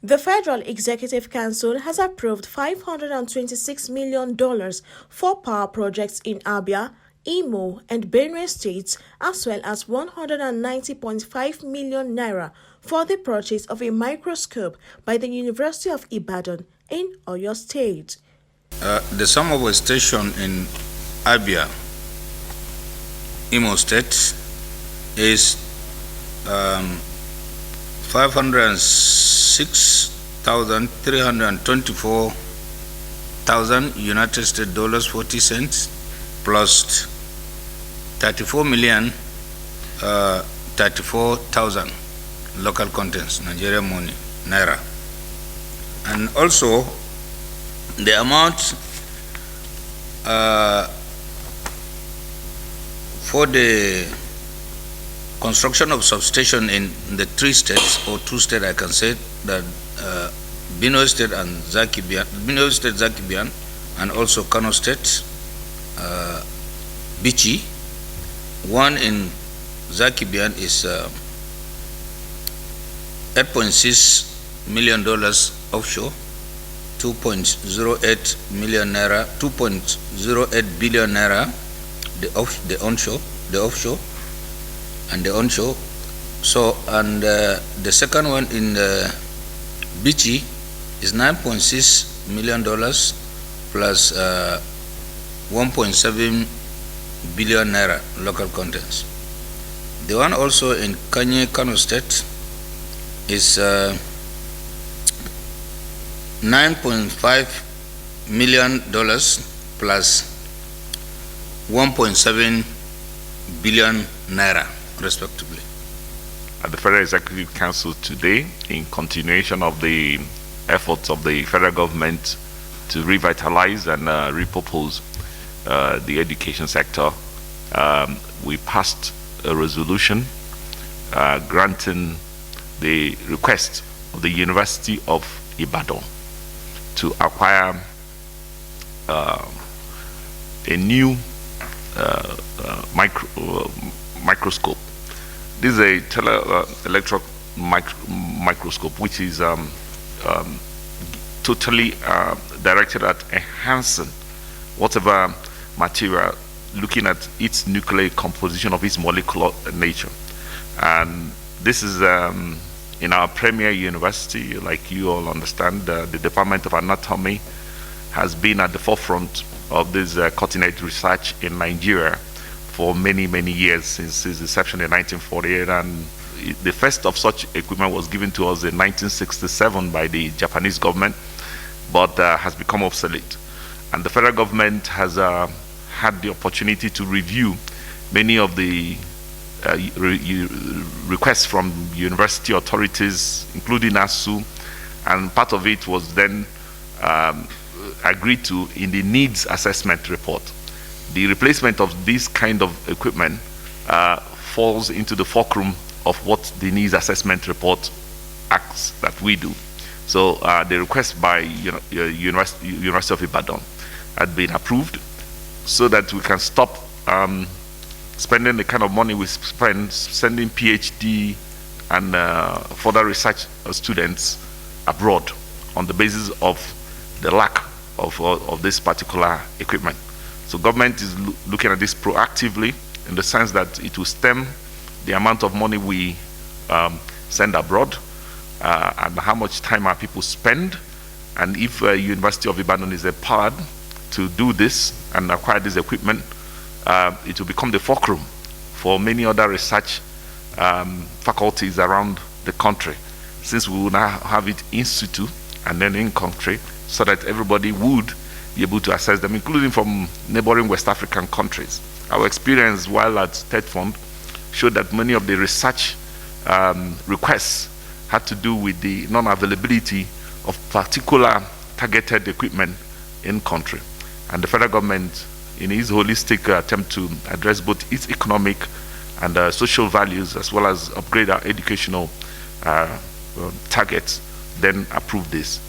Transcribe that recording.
The Federal Executive Council has approved $526 million for power projects in Abia, Imo and Benue States, as well as 190.5 million naira for the purchase of a microscope by the University of Ibadan in Oyo State. The sum of a station in Abia, Imo State, is 506,324,000 United States dollars 40 cents plus 34,034,000 local contents, Nigerian money, naira. And also the amount for the construction of substation in the 3 states or 2 states, I can say that Benue State and Zakibian, and also Kano State, Bichi. One in Zakibian is $8.6 million offshore, 2.08 million naira, 2.08 billion naira, the offshore, and the onshore. So, and the second one in Bichi is $9.6 million plus 1.7 billion naira local contents. The one also in Kano State is $9.5 million plus 1.7 billion naira, respectively. At the Federal Executive Council today, in continuation of the efforts of the federal government to revitalize and repurpose the education sector, we passed a resolution granting the request of the University of Ibadan to acquire a new microscope. This is a electron microscope, which is totally directed at enhancing whatever material, looking at its nuclear composition of its molecular nature. And this is in our premier university. Like you all understand, the Department of Anatomy has been at the forefront of this cutting-edge research in Nigeria for many, many years, since its inception in 1948, and the first of such equipment was given to us in 1967 by the Japanese government, but has become obsolete. And the federal government has had the opportunity to review many of the requests from university authorities, including ASU, and part of it was then agreed to in the needs assessment report. The replacement of this kind of equipment falls into the fulcrum of what the needs assessment report asks that we do. So the request by University of Ibadan had been approved so that we can stop spending the kind of money we spend sending PhD and further research students abroad on the basis of the lack of this particular equipment. So government is looking at this proactively, in the sense that it will stem the amount of money we send abroad and how much time our people spend. And if University of Ibadan is empowered to do this and acquire this equipment, it will become the fulcrum for many other research faculties around the country, since we will now have it in situ and then in country, so that everybody would be able to access them, including from neighboring West African countries. Our experience while at State Fund showed that many of the research requests had to do with the non-availability of particular targeted equipment in country. And the federal government, in its holistic attempt to address both its economic and social values, as well as upgrade our educational targets, then approved this.